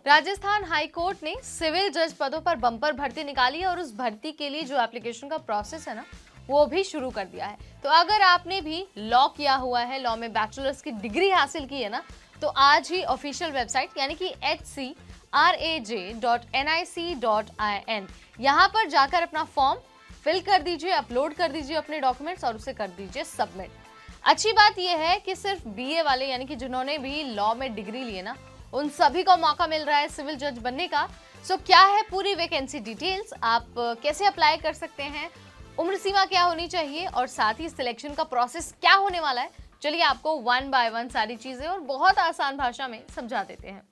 Rajasthan high court ने civil जज पदों पर बम्पर भर्ती निकाली है और उस भर्ती के लिए जो एप्लीकेशन का प्रोसेस है ना, वो भी शुरू कर दिया है। तो अगर आपने भी लॉ किया हुआ है, लॉ में बैचलर्स की डिग्री हासिल की है ना, तो आज ही ऑफिशियल वेबसाइट यानी कि hcraj.nic.in यहाँ पर जाकर अपना फॉर्म फिल कर दीजिए, अपलोड कर दीजिए अपने डॉक्यूमेंट्स और उसे कर दीजिए सबमिट। अच्छी बात यह है कि सिर्फ बीए वाले यानी कि जिन्होंने भी लॉ में डिग्री ली है ना, उन सभी को मौका मिल रहा है सिविल जज बनने का। सो क्या है पूरी वैकेंसी डिटेल्स, आप कैसे अप्लाई कर सकते हैं, उम्र सीमा क्या होनी चाहिए और साथ ही सिलेक्शन का प्रोसेस क्या होने वाला है, चलिए आपको वन बाय वन सारी चीजें और बहुत आसान भाषा में समझा देते हैं।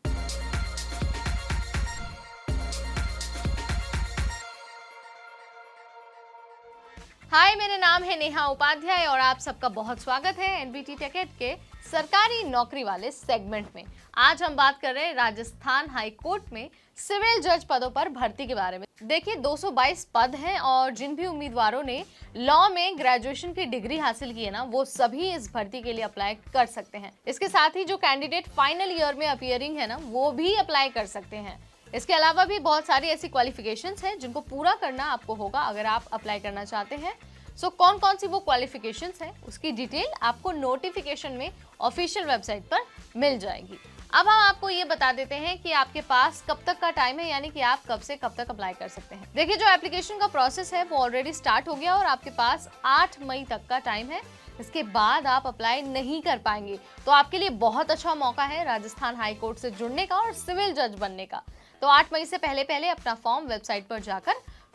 हाय, मेरा नाम है नेहा उपाध्याय और आप सबका बहुत स्वागत है एनबीटी टेकेट के सरकारी नौकरी वाले सेगमेंट में। आज हम बात कर रहे हैं राजस्थान हाई कोर्ट में सिविल जज पदों पर भर्ती के बारे में। देखिए 222 पद हैं और जिन भी उम्मीदवारों ने लॉ में ग्रेजुएशन की डिग्री हासिल की है ना, वो सभी इस भर्ती के लिए अप्लाई कर सकते हैं। इसके साथ ही जो कैंडिडेट फाइनल ईयर में अपीयरिंग है ना, वो भी अप्लाई कर सकते हैं। इसके अलावा भी बहुत सारी ऐसी क्वालिफिकेशंस हैं जिनको पूरा करना आपको होगा अगर आप अप्लाई करना चाहते हैं। सो कौन कौन सी वो क्वालिफिकेशंस हैं, उसकी डिटेल आपको नोटिफिकेशन में ऑफिशियल वेबसाइट पर मिल जाएगी। अब हम आपको ये बता देते हैं कि आपके पास कब तक का टाइम है, यानी कि आप कब से कब तक अप्लाई कर सकते हैं। देखिए जो एप्लीकेशन का प्रोसेस है वो ऑलरेडी स्टार्ट हो गया और आपके पास 8 मई तक का टाइम है। इसके बाद आप अप्लाई नहीं कर पाएंगे, तो आपके लिए बहुत अच्छा मौका है राजस्थान हाई कोर्ट से जुड़ने का और सिविल जज बनने का। तो 8 मई से पहले पहले अपना फॉर्म वेबसाइट पर जाकर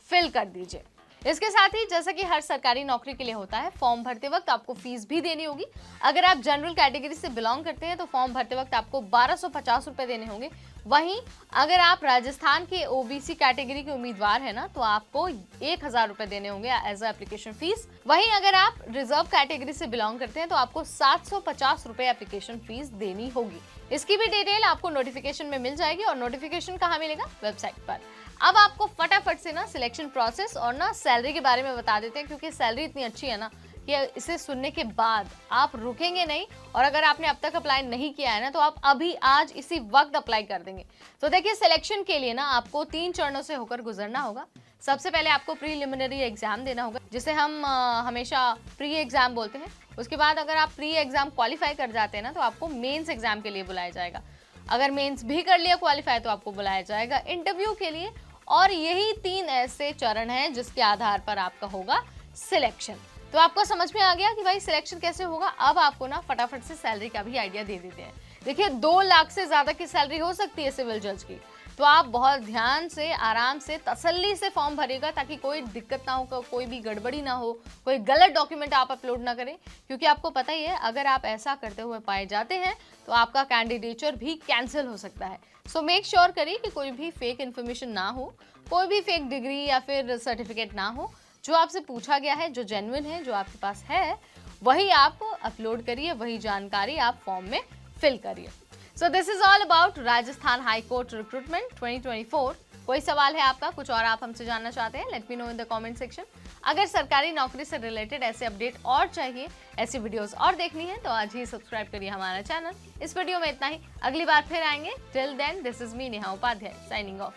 फिल कर दीजिए। इसके साथ ही जैसा कि हर सरकारी नौकरी के लिए होता है, फॉर्म भरते वक्त आपको फीस भी देनी होगी। अगर आप जनरल कैटेगरी से बिलोंग करते हैं तो फॉर्म भरते वक्त आपको 1250 रुपए देने होंगे। वहीं अगर आप राजस्थान के ओबीसी कैटेगरी के उम्मीदवार हैं ना, तो आपको 1000 रुपए देने होंगे एज अ एप्लीकेशन फीस। वहीं अगर आप रिजर्व कैटेगरी से बिलोंग करते हैं तो आपको 750 रुपए एप्लीकेशन फीस देनी होगी। इसकी भी डिटेल आपको नोटिफिकेशन में मिल जाएगी और नोटिफिकेशन कहाँ मिलेगा? वेबसाइट पर। अब आपको फटाफट से ना सिलेक्शन प्रोसेस और ना सैलरी के बारे में बता देते हैं, क्योंकि सैलरी इतनी अच्छी है ना कि इसे सुनने के बाद आप रुकेंगे नहीं। और अगर आपने अब तक अप्लाई नहीं किया है ना, तो आप अभी आज इसी वक्त अप्लाई कर देंगे। तो देखिए सिलेक्शन के लिए ना आपको 3 चरणों से होकर गुजरना होगा। सबसे पहले आपको प्रीलिमिनरी एग्जाम देना होगा, जिसे हम हमेशा प्री एग्जाम बोलते हैं। उसके बाद अगर आप प्री एग्जाम क्वालिफाई कर जाते हैं ना, तो आपको मेंस एग्जाम के लिए बुलाया जाएगा। अगर मेंस भी कर लिया क्वालिफाई तो आपको बुलाया जाएगा इंटरव्यू के लिए। और यही 3 ऐसे चरण हैं जिसके आधार पर आपका होगा सिलेक्शन। तो आपको समझ में आ गया कि भाई सिलेक्शन कैसे होगा। अब आपको ना फटाफट से सैलरी का भी आइडिया दे देते हैं। देखिए 2 लाख से ज्यादा की सैलरी हो सकती है सिविल जज की। तो आप बहुत ध्यान से, आराम से, तसल्ली से फॉर्म भरिएगा ताकि कोई दिक्कत ना हो, कोई भी गड़बड़ी ना हो, कोई गलत डॉक्यूमेंट आप अपलोड ना करें। क्योंकि आपको पता ही है अगर आप ऐसा करते हुए पाए जाते हैं तो आपका कैंडिडेचर भी कैंसिल हो सकता है। सो मेक श्योर करिए कि कोई भी फेक इन्फॉर्मेशन ना हो, कोई भी फेक डिग्री या फिर सर्टिफिकेट ना हो। जो आपसे पूछा गया है, जो जेन्युइन है, जो आपके पास है, वही आप अपलोड करिए, वही जानकारी आप फॉर्म में फिल करिए। So this is all about Rajasthan high court recruitment 2024। कोई सवाल है आपका, कुछ और आप हमसे जानना चाहते हैं, let me know in the comment section. अगर सरकारी नौकरी से रिलेटेड ऐसे अपडेट और चाहिए, ऐसी वीडियोस और देखनी है, तो आज ही सब्सक्राइब करिए हमारा चैनल। इस वीडियो में इतना ही, अगली बार फिर आएंगे। Till then this is me Neha Upadhyay signing of.